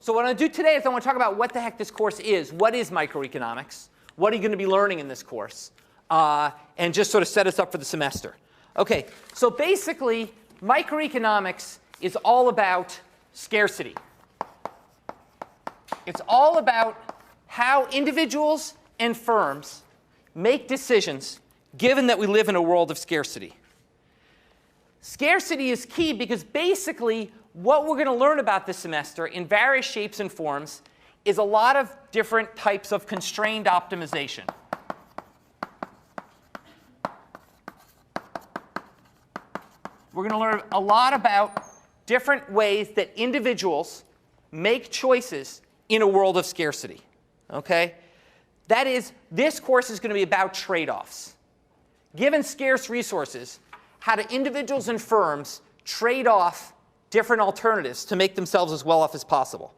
So what I'm going to do today is I want to talk about what the heck this course is. What is microeconomics? What are you going to be learning in this course? And just sort of set us up for the semester. OK, so basically, microeconomics is all about scarcity. It's all about how individuals and firms make decisions given that we live in a world of scarcity. Scarcity is key because basically what we're going to learn about this semester in various shapes and forms is a lot of different types of constrained optimization. We're going to learn a lot about different ways that individuals make choices in a world of scarcity. Okay? That is, this course is going to be about trade-offs. Given scarce resources, how do individuals and firms trade off different alternatives to make themselves as well off as possible?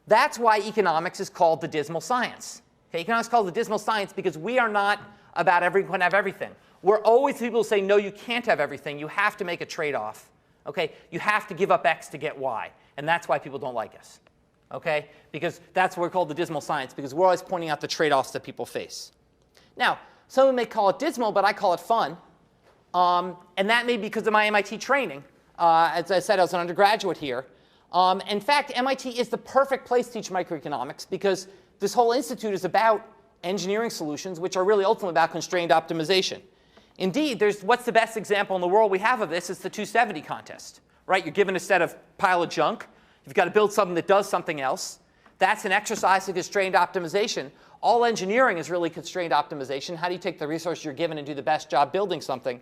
That's why economics is called the dismal science. Okay, economics is called the dismal science because we are not about everyone have everything. We're always people who say, no, you can't have everything. You have to make a trade-off. Okay? You have to give up X to get Y. And that's why people don't like us. Okay? Because that's what we're called the dismal science, because we're always pointing out the trade-offs that people face. Now, someone may call it dismal, but I call it fun. And that may be because of my MIT training. As I said, I was an undergraduate here. In fact, MIT is the perfect place to teach microeconomics because this whole institute is about engineering solutions, which are really ultimately about constrained optimization. Indeed, what's the best example in the world we have of this is the 270 contest. Right? You're given a set of pile of junk. You've got to build something that does something else. That's an exercise in constrained optimization. All engineering is really constrained optimization. How do you take the resource you're given and do the best job building something?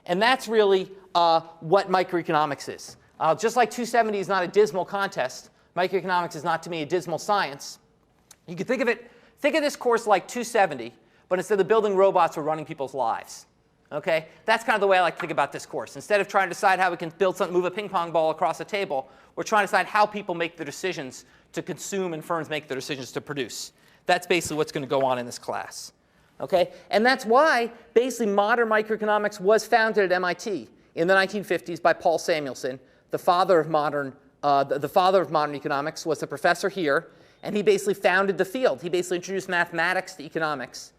And that's really what microeconomics is. Just like 270 is not a dismal contest, microeconomics is not, to me, a dismal science. You can think of this course like 270, but instead of building robots, we're running people's lives. Okay? That's kind of the way I like to think about this course. Instead of trying to decide how we can build something, move a ping pong ball across a table, we're trying to decide how people make the decisions to consume and firms make the decisions to produce. That's basically what's going to go on in this class. Okay? And that's why basically modern microeconomics was founded at MIT in the 1950s by Paul Samuelson, the father of modern economics, was a professor here, and he basically founded the field. He basically introduced mathematics to economics.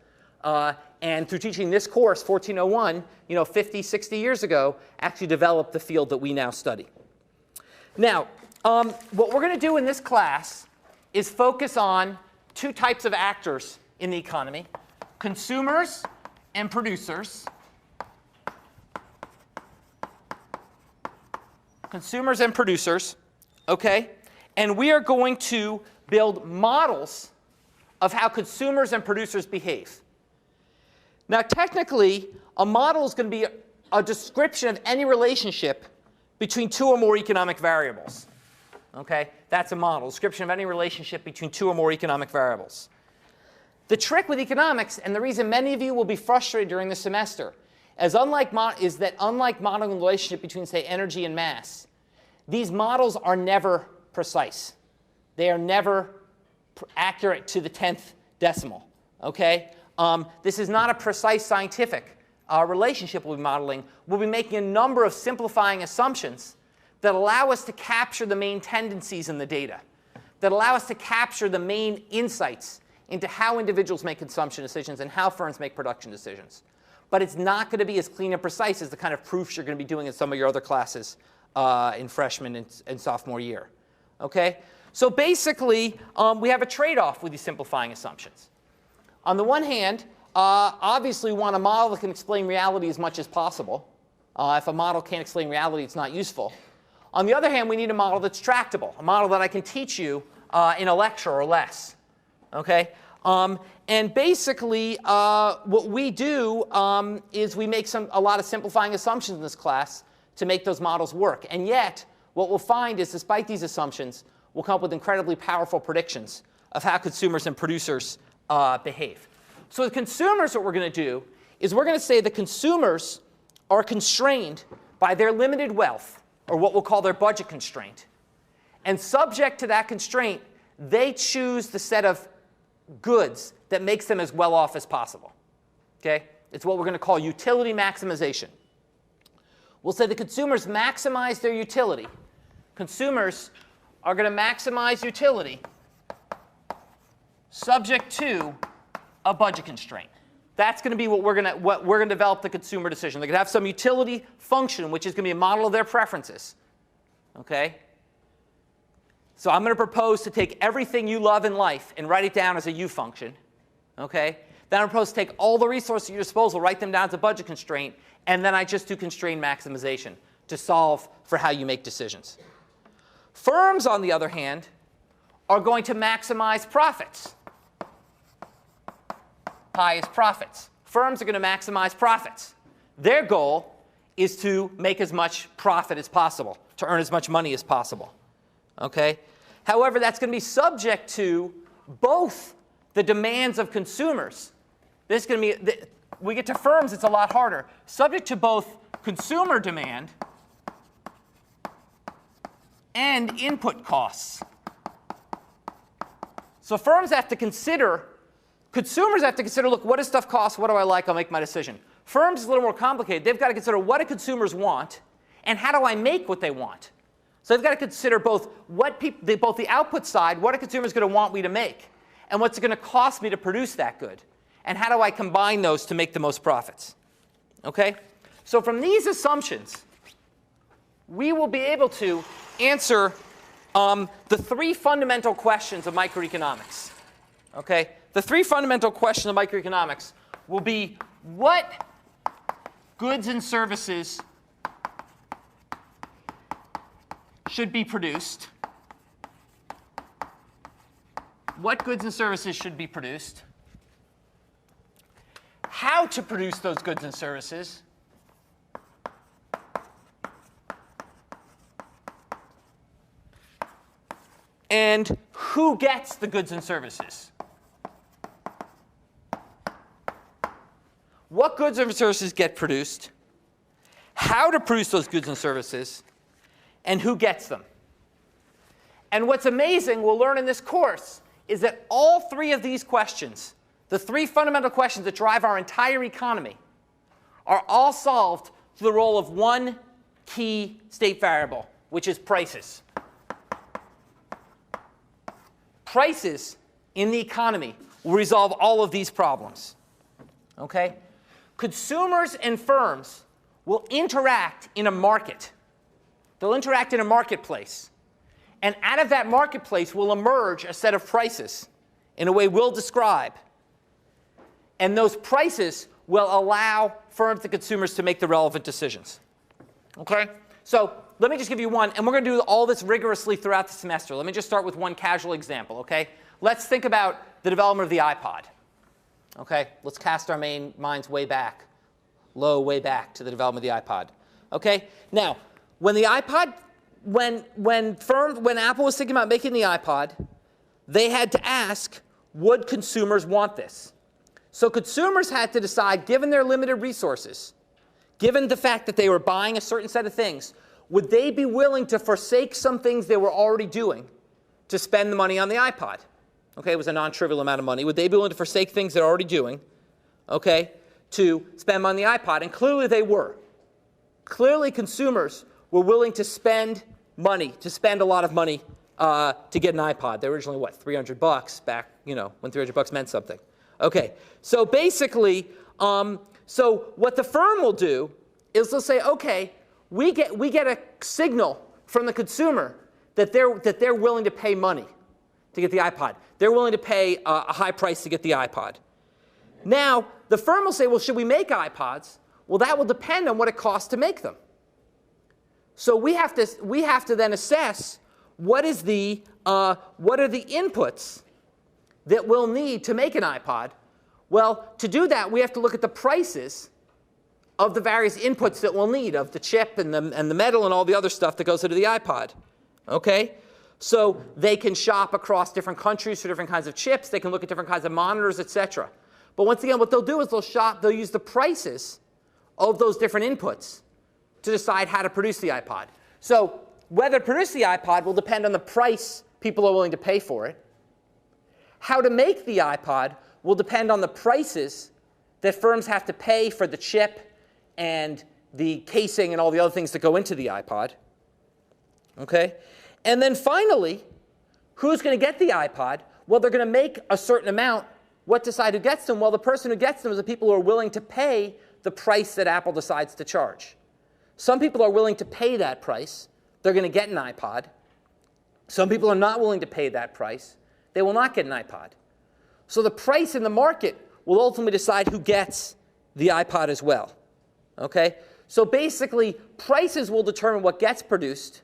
And through teaching this course, 1401, 50, 60 years ago, actually developed the field that we now study. Now, what we're going to do in this class is focus on two types of actors in the economy: consumers and producers. Consumers and producers, okay? And we are going to build models of how consumers and producers behave. Now, technically, a model is going to be a description of any relationship between two or more economic variables. Okay? That's a model, description of any relationship between two or more economic variables. The trick with economics, and the reason many of you will be frustrated during the semester, is that unlike modeling the relationship between, say, energy and mass, these models are never precise. They are never accurate to the 10th decimal. Okay? This is not a precise scientific relationship we'll be modeling. We'll be making a number of simplifying assumptions that allow us to capture the main tendencies in the data, that allow us to capture the main insights into how individuals make consumption decisions and how firms make production decisions. But it's not going to be as clean and precise as the kind of proofs you're going to be doing in some of your other classes in freshman and sophomore year. Okay? So basically, we have a trade-off with these simplifying assumptions. On the one hand, obviously we want a model that can explain reality as much as possible. If a model can't explain reality, it's not useful. On the other hand, we need a model that's tractable, a model that I can teach you in a lecture or less. Okay? And basically, what we do is we make a lot of simplifying assumptions in this class to make those models work. And yet, what we'll find is, despite these assumptions, we'll come up with incredibly powerful predictions of how consumers and producers behave. So with consumers, what we're going to do is we're going to say that consumers are constrained by their limited wealth, or what we'll call their budget constraint. And subject to that constraint, they choose the set of goods that makes them as well off as possible. Okay? It's what we're going to call utility maximization. We'll say the consumers maximize their utility. Consumers are going to maximize utility subject to a budget constraint. That's going to be what we're going to develop the consumer decision. They're going to have some utility function, which is going to be a model of their preferences. Okay? So I'm going to propose to take everything you love in life and write it down as a U function. Okay? Then I propose to take all the resources at your disposal, write them down as a budget constraint, and then I just do constraint maximization to solve for how you make decisions. Firms, on the other hand, are going to maximize profits. Pi is profits. Firms are going to maximize profits. Their goal is to make as much profit as possible, to earn as much money as possible. Okay? However, that's going to be subject to both the demands of consumers. This is going to be, we get to firms, it's a lot harder. Subject to both consumer demand and input costs. So firms have to consider, consumers have to consider, look, what does stuff cost? What do I like? I'll make my decision. Firms is a little more complicated. They've got to consider what do consumers want and how do I make what they want. So they've got to consider both both the output side, what are consumers going to want me to make, and what's it going to cost me to produce that good, and how do I combine those to make the most profits. Okay? So from these assumptions, we will be able to answer the three fundamental questions of microeconomics. Okay? The three fundamental questions of microeconomics will be what goods and services should be produced, what goods and services should be produced, how to produce those goods and services, and who gets the goods and services. What goods and services get produced, how to produce those goods and services, and who gets them. And what's amazing, we'll learn in this course, is that all three of these questions, the three fundamental questions that drive our entire economy, are all solved through the role of one key state variable, which is prices. Prices in the economy will resolve all of these problems. Okay? Consumers and firms will interact in a market. They'll interact in a marketplace. And out of that marketplace will emerge a set of prices in a way we'll describe. And those prices will allow firms and consumers to make the relevant decisions. Okay? So let me just give you one. And we're going to do all this rigorously throughout the semester. Let me just start with one casual example. Okay? Let's think about the development of the iPod. Okay? Let's cast our minds way back, way back to the development of the iPod. Okay? Now, when the iPod, when Apple was thinking about making the iPod, they had to ask, would consumers want this? So consumers had to decide, given their limited resources, given the fact that they were buying a certain set of things, would they be willing to forsake some things they were already doing to spend the money on the iPod? Okay, it was a non-trivial amount of money. Would they be willing to forsake things they're already doing, okay, to spend money on the iPod? And clearly they were. Clearly consumers were willing to spend money, to spend a lot of money to get an iPod. They were originally, what, $300 back, you know, when $300 meant something. Okay, so basically, so what the firm will do is they'll say, okay, we get a signal from the consumer that they're willing to pay money to get the iPod. They're willing to pay a high price to get the iPod. Now, the firm will say, well, should we make iPods? Well, that will depend on what it costs to make them. So we have to then assess what are the inputs that we'll need to make an iPod. Well, to do that, we have to look at the prices of the various inputs that we'll need, of the chip and the metal and all the other stuff that goes into the iPod. Okay? So they can shop across different countries for different kinds of chips. They can look at different kinds of monitors, etc. But once again, what they'll do is they'll use the prices of those different inputs to decide how to produce the iPod. So whether to produce the iPod will depend on the price people are willing to pay for it. How to make the iPod will depend on the prices that firms have to pay for the chip and the casing and all the other things that go into the iPod. Okay? And then finally, who's going to get the iPod? Well, they're going to make a certain amount. What decide who gets them? Well, the person who gets them is the people who are willing to pay the price that Apple decides to charge. Some people are willing to pay that price. They're going to get an iPod. Some people are not willing to pay that price. They will not get an iPod. So the price in the market will ultimately decide who gets the iPod as well. Okay? So basically, prices will determine what gets produced,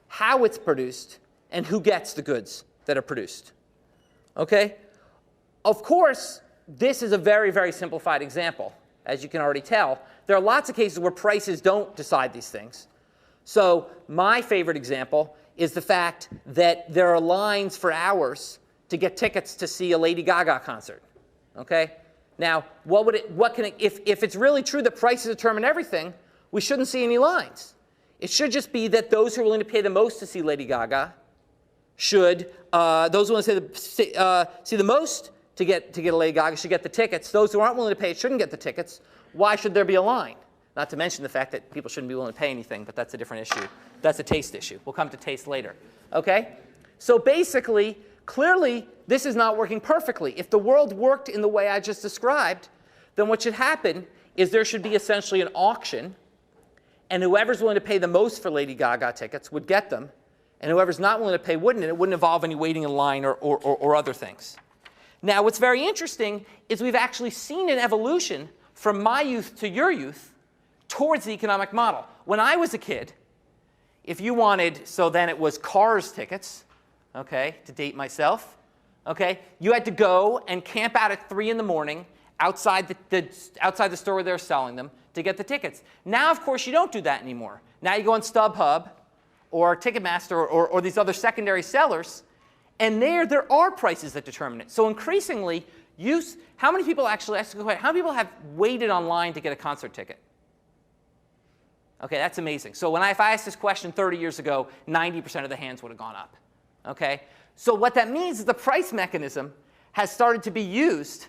how it's produced, and who gets the goods that are produced. Okay? Of course, this is a very, very simplified example, as you can already tell. There are lots of cases where prices don't decide these things. So my favorite example is the fact that there are lines for hours to get tickets to see a Lady Gaga concert. Okay? Now, if it's really true that prices determine everything, we shouldn't see any lines. It should just be that those who are willing to pay the most to see Lady Gaga should, those who want to see the most to get a Lady Gaga should get the tickets. Those who aren't willing to pay shouldn't get the tickets. Why should there be a line? Not to mention the fact that people shouldn't be willing to pay anything, but that's a different issue. That's a taste issue. We'll come to taste later. Okay? So basically, clearly, this is not working perfectly. If the world worked in the way I just described, then what should happen is there should be essentially an auction, and whoever's willing to pay the most for Lady Gaga tickets would get them, and whoever's not willing to pay wouldn't, and it wouldn't involve any waiting in line or other things. Now, what's very interesting is we've actually seen an evolution from my youth to your youth towards the economic model. When I was a kid, if you wanted, so then it was Cars tickets, okay, to date myself, okay, you had to go and camp out at 3 in the morning outside the store where they're selling them to get the tickets. Now, of course, you don't do that anymore. Now you go on StubHub or Ticketmaster or these other secondary sellers, and there are prices that determine it. So increasingly, how many people actually, how many people have waited online to get a concert ticket? Okay, that's amazing. So if I asked this question 30 years ago, 90% of the hands would have gone up. Okay? So what that means is the price mechanism has started to be used,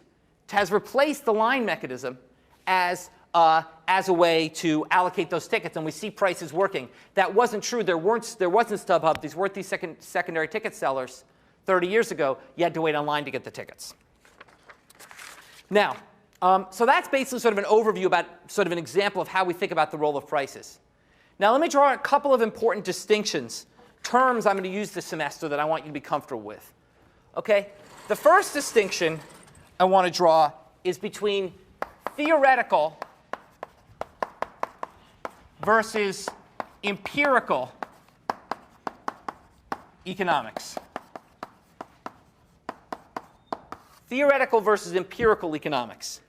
has replaced the line mechanism as a way to allocate those tickets, and we see prices working. That wasn't true. There wasn't StubHub. These weren't these secondary ticket sellers 30 years ago. You had to wait online to get the tickets. Now, so that's basically sort of an overview about sort of an example of how we think about the role of prices. Now, let me draw a couple of important distinctions, terms I'm going to use this semester that I want you to be comfortable with. Okay? The first distinction I want to draw is between theoretical versus empirical economics. Theoretical versus empirical economics.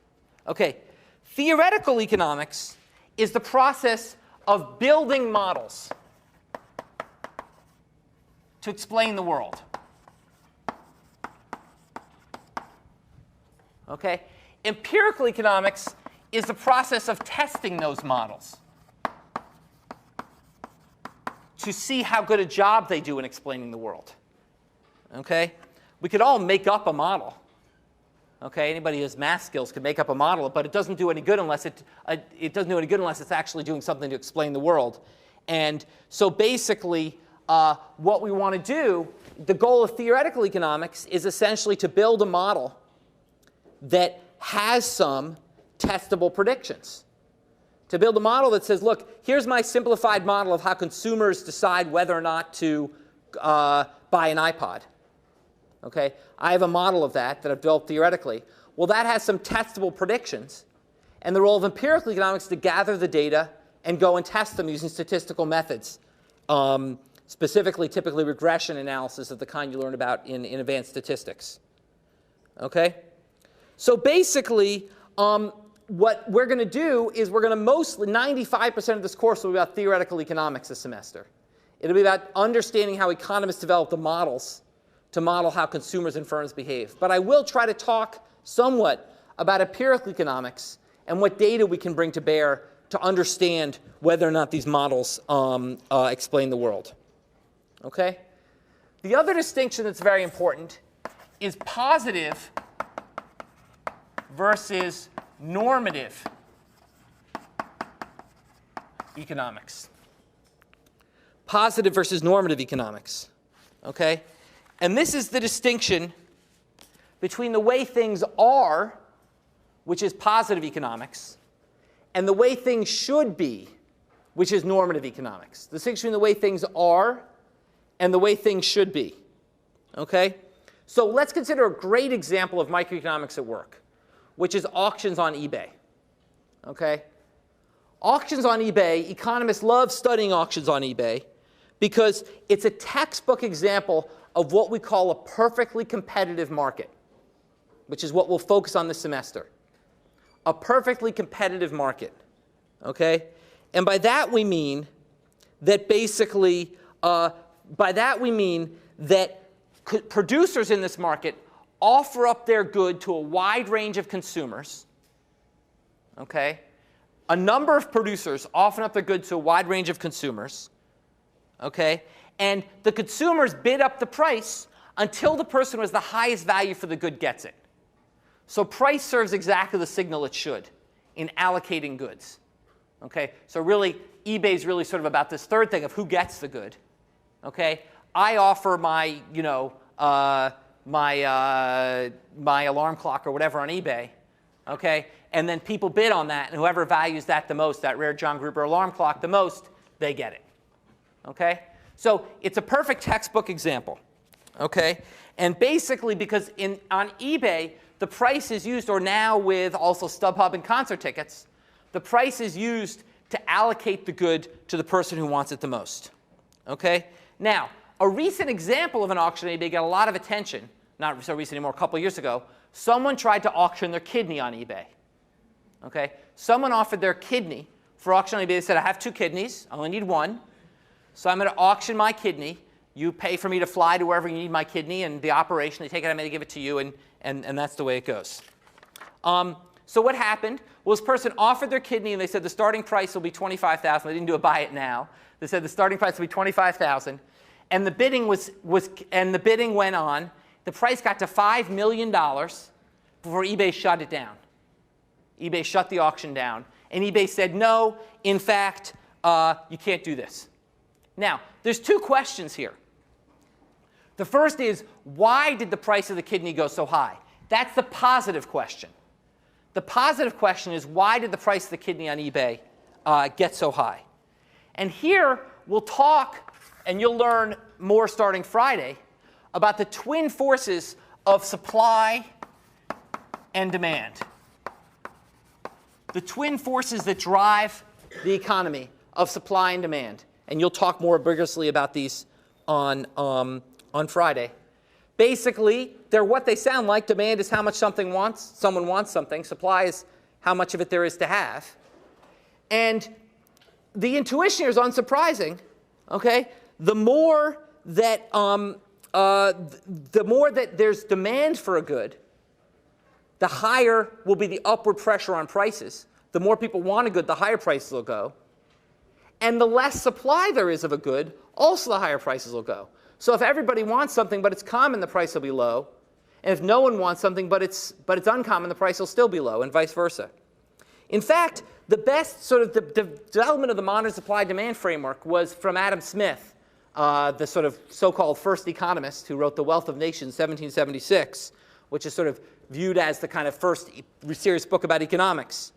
Okay, theoretical economics is the process of building models to explain the world. Okay, empirical economics is the process of testing those models to see how good a job they do in explaining the world. Okay, we could all make up a model. Okay, anybody who has math skills could make up a model, but it doesn't do any good unless it's actually doing something to explain the world. And so basically, what we want to do, the goal of theoretical economics is essentially to build a model that has some testable predictions. To build a model that says, look, here's my simplified model of how consumers decide whether or not to buy an iPod. Okay, I have a model of that I've developed theoretically. Well, that has some testable predictions. And the role of empirical economics is to gather the data and go and test them using statistical methods, specifically, typically, regression analysis of the kind you learn about in advanced statistics. Okay? So basically, what we're going to do is we're going to mostly, 95% of this course will be about theoretical economics this semester. It'll be about understanding how economists develop the models to model how consumers and firms behave. But I will try to talk somewhat about empirical economics and what data we can bring to bear to understand whether or not these models explain the world. Okay? The other distinction that's very important is positive versus normative economics. positive versus normative economics. Okay? And this is the distinction between the way things are, which is positive economics, and the way things should be, which is normative economics. The distinction between the way things are and the way things should be. Okay? So let's consider a great example of microeconomics at work, which is auctions on eBay. Okay? Auctions on eBay, economists love studying auctions on eBay because it's a textbook example of what we call a perfectly competitive market, which is what we'll focus on this semester. A perfectly competitive market. Okay? And by that we mean that basically, producers in this market offer up their good to a wide range of consumers. Okay? A number of producers offer up their goods to a wide range of consumers. Okay? And the consumers bid up the price until the person with the highest value for the good gets it. So price serves exactly the signal it should in allocating goods. Okay? So really, eBay is really sort of about this third thing of who gets the good. Okay? I offer my, my alarm clock or whatever on eBay. Okay? And then people bid on that, and whoever values that the most, that rare John Gruber alarm clock the most, they get it. Okay? So it's a perfect textbook example. Okay? And basically, because on eBay, the price is used, or now with also StubHub and concert tickets, the price is used to allocate the good to the person who wants it the most. Okay? Now, a recent example of an auction on eBay got a lot of attention. Not so recent anymore, a couple years ago. Someone tried to auction their kidney on eBay. Okay? Someone offered their kidney for auction on eBay. They said, I have 2 kidneys. I only need 1. So I'm going to auction my kidney. You pay for me to fly to wherever you need my kidney, and the operation, they take it, I'm going to give it to you, and that's the way it goes. So what happened? Well, this person offered their kidney, and they said the starting price will be $25,000. They didn't do a buy it now. They said the starting price will be $25,000, and the bidding the bidding went on. The price got to $5 million before eBay shut it down. eBay shut the auction down, and eBay said, no, in fact, you can't do this. Now, there's 2 questions here. The first is, why did the price of the kidney go so high? That's the positive question. The positive question is, why did the price of the kidney on eBay get so high? And here, we'll talk, and you'll learn more starting Friday, about the twin forces of supply and demand. The twin forces that drive the economy of supply and demand. And you'll talk more vigorously about these on Friday. Basically, they're what they sound like. Demand is how much someone wants something. Supply is how much of it there is to have. And the intuition here is unsurprising. Okay? The more that there's demand for a good, the higher will be the upward pressure on prices. The more people want a good, the higher prices will go. And the less supply there is of a good, also the higher prices will go. So if everybody wants something but it's common, the price will be low. And if no one wants something but it's uncommon, the price will still be low, and vice versa. In fact, the best sort of the development of the modern supply-demand framework was from Adam Smith, the sort of so-called first economist who wrote The Wealth of Nations, 1776, which is sort of viewed as the kind of first serious book about economics.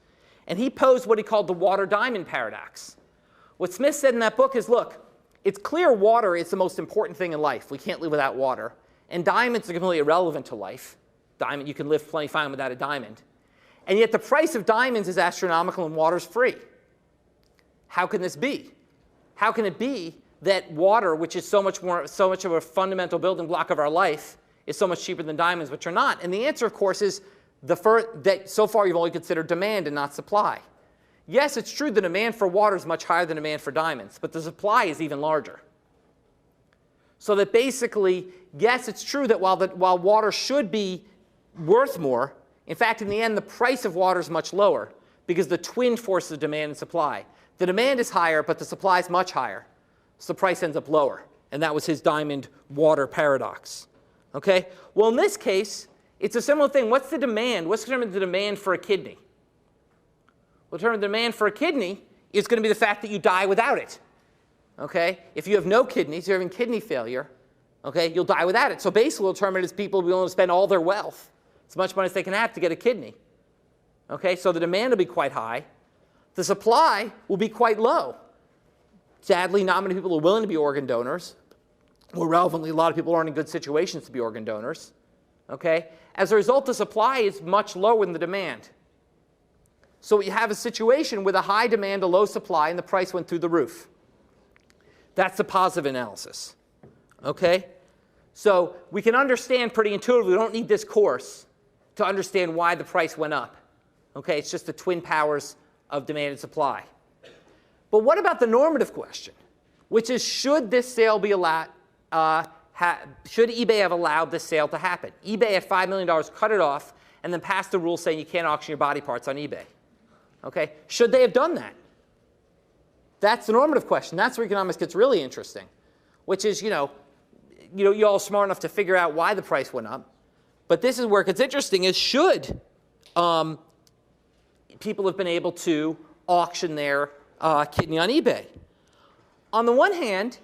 And he posed what he called the water-diamond paradox. What Smith said in that book is, look, it's clear water is the most important thing in life. We can't live without water. And diamonds are completely irrelevant to life. You can live plenty fine without a diamond. And yet the price of diamonds is astronomical and water's free. How can this be? How can it be that water, which is so much of a fundamental building block of our life, is so much cheaper than diamonds, which are not? And the answer, of course, is that so far you've only considered demand and not supply. Yes, it's true the demand for water is much higher than demand for diamonds, but the supply is even larger. So that basically, yes, it's true that while water should be worth more, in fact, in the end, the price of water is much lower because the twin forces of demand and supply. The demand is higher, but the supply is much higher. So the price ends up lower. And that was his diamond-water paradox. Okay? Well, in this case, it's a similar thing. What's the demand? What's the demand for a kidney? Well, the demand for a kidney is going to be the fact that you die without it. Okay? If you have no kidneys, you're having kidney failure, okay, you'll die without it. So basically, we'll determine is people will be willing to spend all their wealth, as much money as they can have to get a kidney. Okay? So the demand will be quite high. The supply will be quite low. Sadly, not many people are willing to be organ donors. More relevantly, a lot of people aren't in good situations to be organ donors. Okay? As a result, the supply is much lower than the demand. So you have a situation with a high demand, a low supply, and the price went through the roof. That's the positive analysis. Okay? So we can understand pretty intuitively, we don't need this course to understand why the price went up. Okay? It's just the twin powers of demand and supply. But what about the normative question, which is, should this sale be allowed, should eBay have allowed this sale to happen? eBay at $5 million cut it off and then passed a rule saying you can't auction your body parts on eBay. Okay? Should they have done that? That's the normative question. That's where economics gets really interesting, which is, you're all smart enough to figure out why the price went up. But this is where it gets interesting, is should people have been able to auction their kidney on eBay? On the one hand,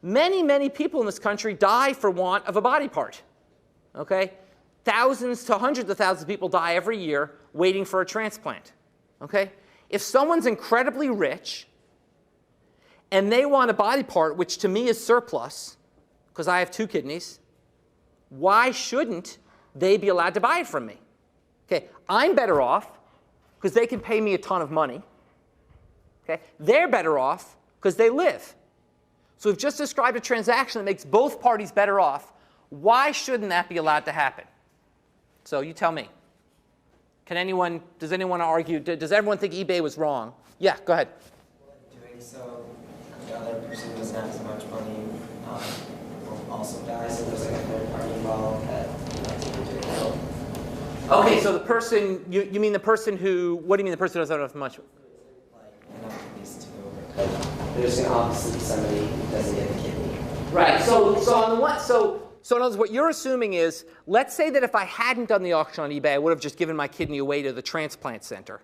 many, many people in this country die for want of a body part. Okay? Thousands to hundreds of thousands of people die every year waiting for a transplant. Okay? If someone's incredibly rich and they want a body part, which to me is surplus, because I have 2 kidneys, why shouldn't they be allowed to buy it from me? Okay? I'm better off because they can pay me a ton of money. Okay? They're better off because they live. So we've just described a transaction that makes both parties better off. Why shouldn't that be allowed to happen? So you tell me. Does anyone argue, does everyone think eBay was wrong? Yeah, go ahead. Doing so, the other person doesn't have as much money, will also die, so there's like a third party involved that doing so. Okay, so the person, you mean the person who, what do you mean the person who doesn't have much? Like, enough of these two. There's going to obviously be somebody who doesn't get the kidney. Right, so on the one, so in other words, what you're assuming is, let's say that if I hadn't done the auction on eBay, I would have just given my kidney away to the transplant center.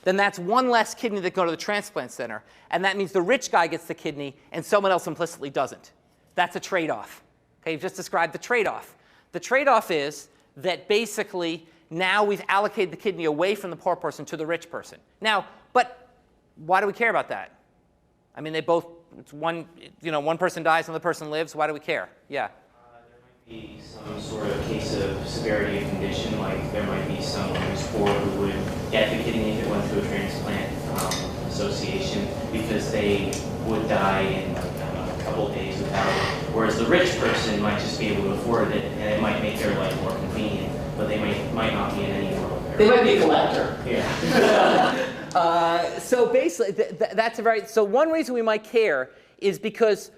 Then that's one less kidney that go to the transplant center. And that means the rich guy gets the kidney and someone else implicitly doesn't. That's a trade-off. Okay, you've just described the trade-off. The trade-off is that basically now we've allocated the kidney away from the poor person to the rich person. Now, but why do we care about that? I mean, they both, it's one person dies, another person lives. Why do we care? Yeah. Be some sort of case of severity of condition, like there might be someone who's poor who would get the kidney if it went to a transplant association because they would die in a couple of days without it, whereas the rich person might just be able to afford it and it might make their life more convenient, but they might not be in any world. They might be a collector. Yeah. So basically, that's a very, so one reason we might care is because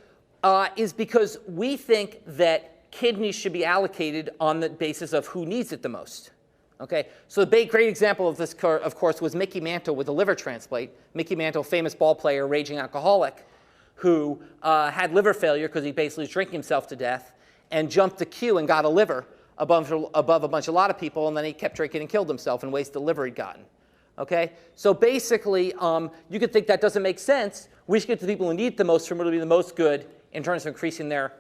we think that kidneys should be allocated on the basis of who needs it the most. Okay? So the great example of this, of course, was Mickey Mantle with a liver transplant. Mickey Mantle, famous ball player, raging alcoholic, who had liver failure because he basically was drinking himself to death and jumped the queue and got a liver above a lot of people, and then he kept drinking and killed himself and wasted the liver he'd gotten. Okay? So basically, you could think that doesn't make sense. We should get the people who need it the most for them to be the most good in terms of increasing their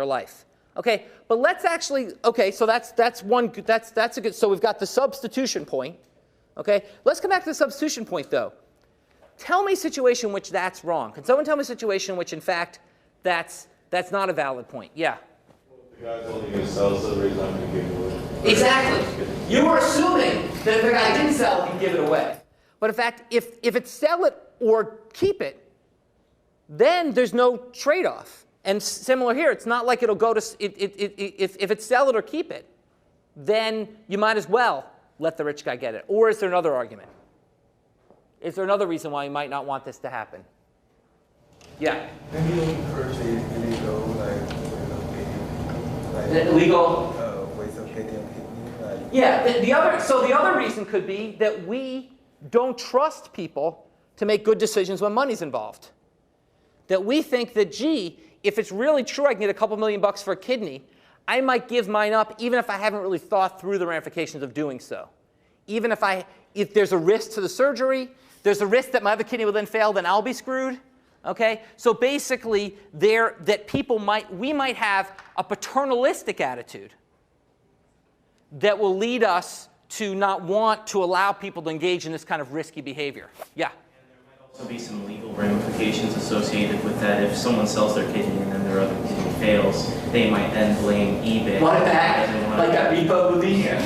life. Okay, but let's actually, okay, so that's a good, so we've got the substitution point. Okay, let's come back to the substitution point though. Tell me a situation in which that's wrong. Can someone tell me a situation in which in fact that's not a valid point? Yeah. The guy's only going to sell, so the reason I'm going to give it away. Exactly. You were assuming that if the guy didn't sell it, he'd give it away. But in fact, if it's sell it or keep it, then there's no trade-off. And similar here, it's not like it'll go to, if it's sell it or keep it, then you might as well let the rich guy get it. Or is there another argument? Is there another reason why you might not want this to happen? Yeah? Maybe encourage illegal, Illegal? ways of getting a kidney. Yeah, the other reason could be that we don't trust people to make good decisions when money's involved. That we think that, gee, if it's really true I can get a couple $1,000,000 for a kidney, I might give mine up even if I haven't really thought through the ramifications of doing so. Even if there's a risk to the surgery, there's a risk that my other kidney will then fail, then I'll be screwed. Okay? So basically, we might have a paternalistic attitude that will lead us to not want to allow people to engage in this kind of risky behavior. Yeah? Also be some legal ramifications associated with that. If someone sells their kidney and then their other kidney fails, they might then blame eBay. Want it back? Like that repo movie? Yeah.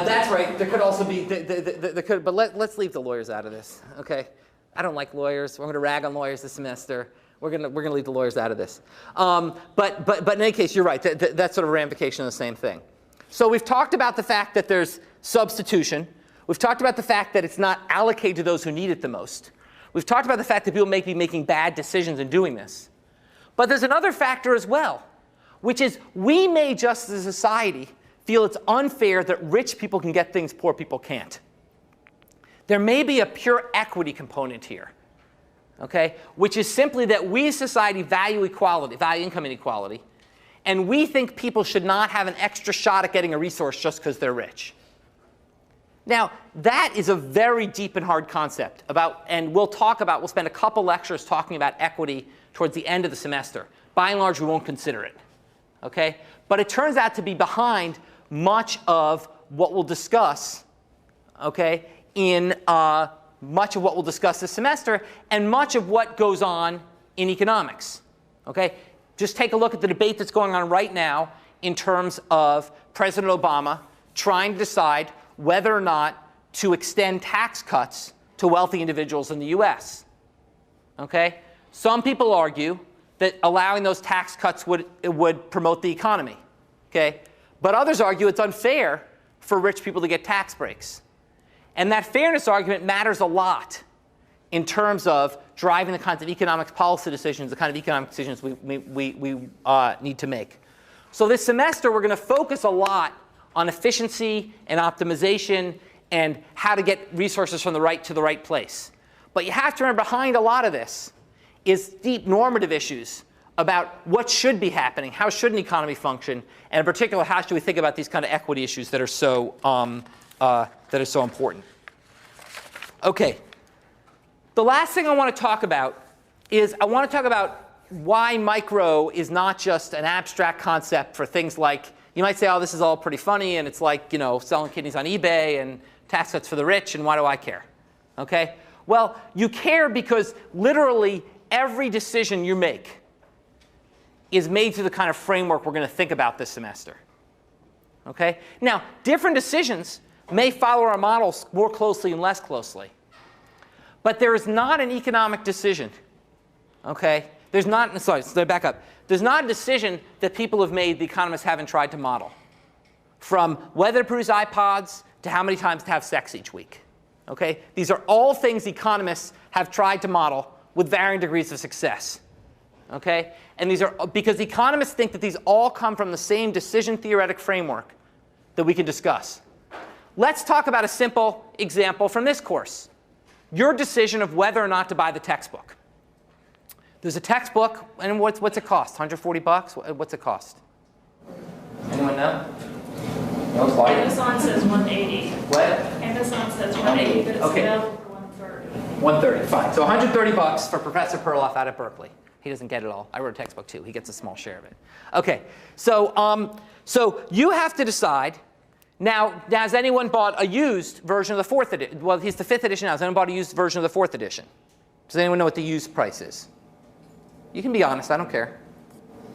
That's right. There could also be, but let's leave the lawyers out of this, okay? I don't like lawyers. We're going to rag on lawyers this semester. We're going to leave the lawyers out of this. But in any case, you're right. That's sort of a ramification of the same thing. So we've talked about the fact that there's substitution. We've talked about the fact that it's not allocated to those who need it the most. We've talked about the fact that people may be making bad decisions in doing this. But there's another factor as well, which is we may just as a society feel it's unfair that rich people can get things poor people can't. There may be a pure equity component here, okay, which is simply that we as society value equality, value income inequality, and we think people should not have an extra shot at getting a resource just because they're rich. Now, that is a very deep and hard concept and we'll spend a couple lectures talking about equity towards the end of the semester. By and large, we won't consider it, okay? But it turns out to be behind much of what we'll discuss, okay, in much of what we'll discuss this semester and much of what goes on in economics, okay? Just take a look at the debate that's going on right now in terms of President Obama trying to decide whether or not to extend tax cuts to wealthy individuals in the US. Okay? Some people argue that allowing those tax cuts would promote the economy. Okay? But others argue it's unfair for rich people to get tax breaks. And that fairness argument matters a lot in terms of driving the kinds of economic policy decisions, the kind of economic decisions we need to make. So this semester, we're going to focus a lot on efficiency and optimization and how to get resources from the right to the right place. But you have to remember behind a lot of this is deep normative issues about what should be happening, how should an economy function, and in particular, how should we think about these kind of equity issues that are so important. Okay. The last thing I want to talk about is I want to talk about why micro is not just an abstract concept for things like, you might say, oh, this is all pretty funny, and it's like, selling kidneys on eBay and tax cuts for the rich, and why do I care? Okay? Well, you care because literally every decision you make is made through the kind of framework we're going to think about this semester. Okay? Now, different decisions may follow our models more closely and less closely. But there is not an economic decision. Okay? There's not a decision that people have made the economists haven't tried to model. From whether to produce iPods to how many times to have sex each week. Okay? These are all things economists have tried to model with varying degrees of success. Okay? And these are because economists think that these all come from the same decision theoretic framework that we can discuss. Let's talk about a simple example from this course. Your decision of whether or not to buy the textbook. There's a textbook, and what's it cost? $140? What's it cost? Anyone know? No, Claudia? Amazon says 180. What? Amazon says 180, but it's available for 130. 130, fine. So $130 for Professor Perloff out at Berkeley. He doesn't get it all. I wrote a textbook too. He gets a small share of it. Okay, so you have to decide. Now, has anyone bought a used version of the fourth edition? Well, he's the fifth edition now. Has anyone bought a used version of the fourth edition? Does anyone know what the used price is? You can be honest. I don't care.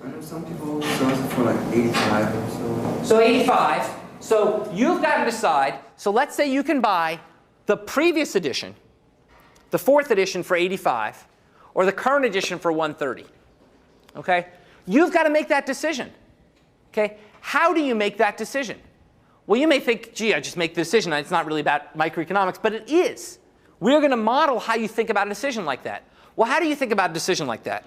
I know some people sell it for like 85 or so. So 85. So you've got to decide. So let's say you can buy the previous edition, the fourth edition for 85, or the current edition for 130. Okay? You've got to make that decision. Okay? How do you make that decision? Well, you may think, gee, I just make the decision. It's not really about microeconomics, but it is. We're going to model how you think about a decision like that. Well, how do you think about a decision like that?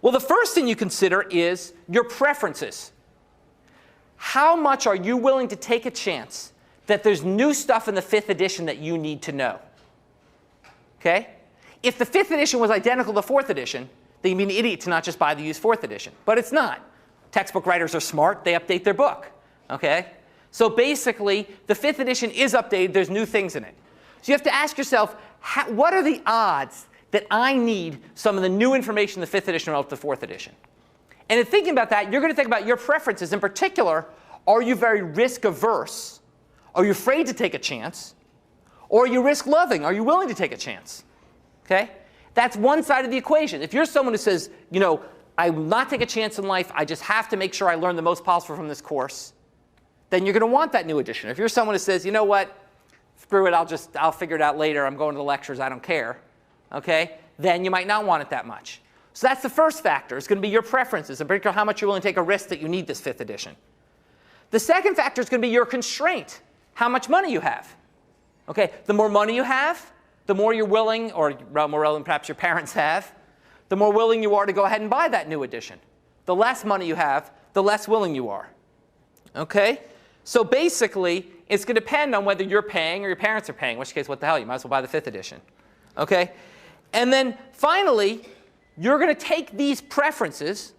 Well, the first thing you consider is your preferences. How much are you willing to take a chance that there's new stuff in the fifth edition that you need to know? Okay? If the fifth edition was identical to the fourth edition, then you'd be an idiot to not just buy the used fourth edition. But it's not. Textbook writers are smart. They update their book. Okay? So basically, the fifth edition is updated. There's new things in it. So you have to ask yourself, what are the odds that I need some of the new information in the 5th edition relative to the 4th edition. And in thinking about that, you're going to think about your preferences. In particular, are you very risk averse? Are you afraid to take a chance? Or are you risk loving? Are you willing to take a chance? Okay? That's one side of the equation. If you're someone who says, you know, I will not take a chance in life, I just have to make sure I learn the most possible from this course, then you're going to want that new edition. If you're someone who says, you know what, screw it, I'll figure it out later, I'm going to the lectures, I don't care, okay, then you might not want it that much. So that's the first factor. It's going to be your preferences, in particular how much you're willing to take a risk that you need this 5th edition. The second factor is going to be your constraint, how much money you have. Okay, the more money you have, the more you're willing, or more relevant perhaps your parents have, the more willing you are to go ahead and buy that new edition. The less money you have, the less willing you are. Okay? So basically, it's going to depend on whether you're paying or your parents are paying, in which case, what the hell, you might as well buy the 5th edition. Okay? And then finally, you're going to take these preferences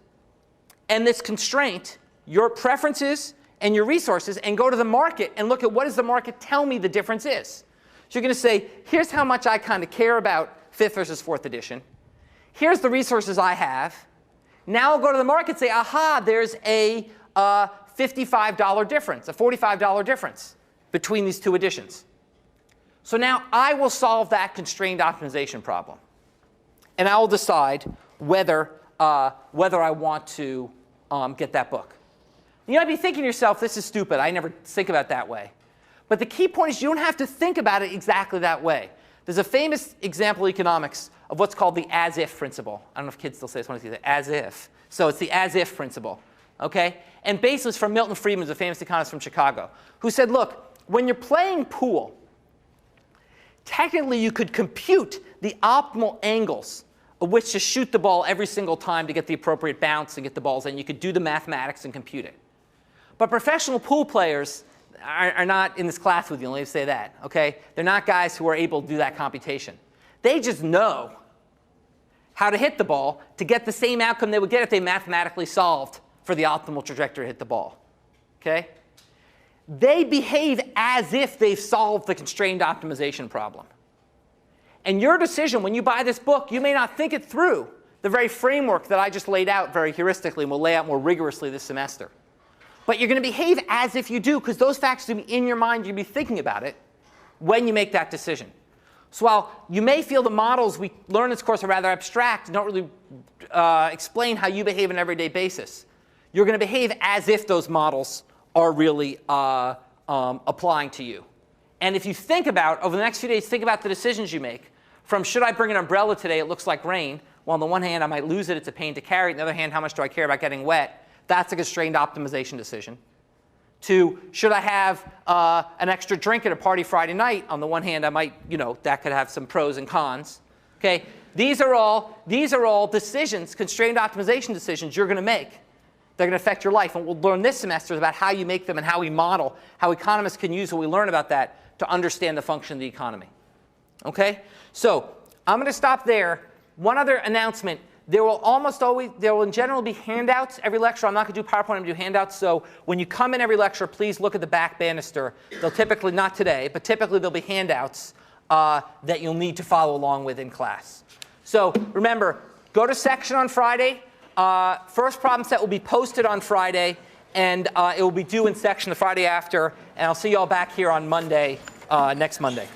and this constraint, your preferences and your resources, and go to the market and look at what does the market tell me the difference is. So you're going to say, here's how much I kind of care about 5th versus 4th edition. Here's the resources I have. Now I'll go to the market and say, aha, there's a $55 difference, a $45 difference between these two editions. So now I will solve that constrained optimization problem. And I will decide whether I want to get that book. You might be thinking to yourself, this is stupid. I never think about it that way. But the key point is you don't have to think about it exactly that way. There's a famous example in economics of what's called the as-if principle. I don't know if kids still say this, as if. So it's the as-if principle. Okay? And basically it's from Milton Friedman, a famous economist from Chicago, who said, look, when you're playing pool, technically you could compute the optimal angles of which to shoot the ball every single time to get the appropriate bounce and get the balls in. You could do the mathematics and compute it. But professional pool players are not in this class with you, let me say that. Okay? They're not guys who are able to do that computation. They just know how to hit the ball to get the same outcome they would get if they mathematically solved for the optimal trajectory to hit the ball. Okay? They behave as if they've solved the constrained optimization problem. And your decision, when you buy this book, you may not think it through the very framework that I just laid out very heuristically and will lay out more rigorously this semester. But you're going to behave as if you do, because those facts are going to be in your mind. You're going to be thinking about it when you make that decision. So while you may feel the models we learn in this course are rather abstract and don't really explain how you behave on an everyday basis, you're going to behave as if those models are really applying to you. And if you think about, over the next few days, think about the decisions you make. From should I bring an umbrella today, it looks like rain. Well, on the one hand, I might lose it. It's a pain to carry. On the other hand, how much do I care about getting wet? That's a constrained optimization decision. To should I have an extra drink at a party Friday night? On the one hand, I might, that could have some pros and cons. Okay? These are all decisions, constrained optimization decisions you're going to make. They're going to affect your life. And we'll learn this semester about how you make them and how we model, how economists can use what we learn about that to understand the function of the economy. Okay? So I'm going to stop there. One other announcement. There will in general be handouts every lecture. I'm not going to do PowerPoint, I'm going to do handouts. So when you come in every lecture, please look at the back banister. They'll typically, not today, but typically there'll be handouts that you'll need to follow along with in class. So remember, go to section on Friday. First problem set will be posted on Friday, and it will be due in section the Friday after. And I'll see you all back here on Monday, next Monday.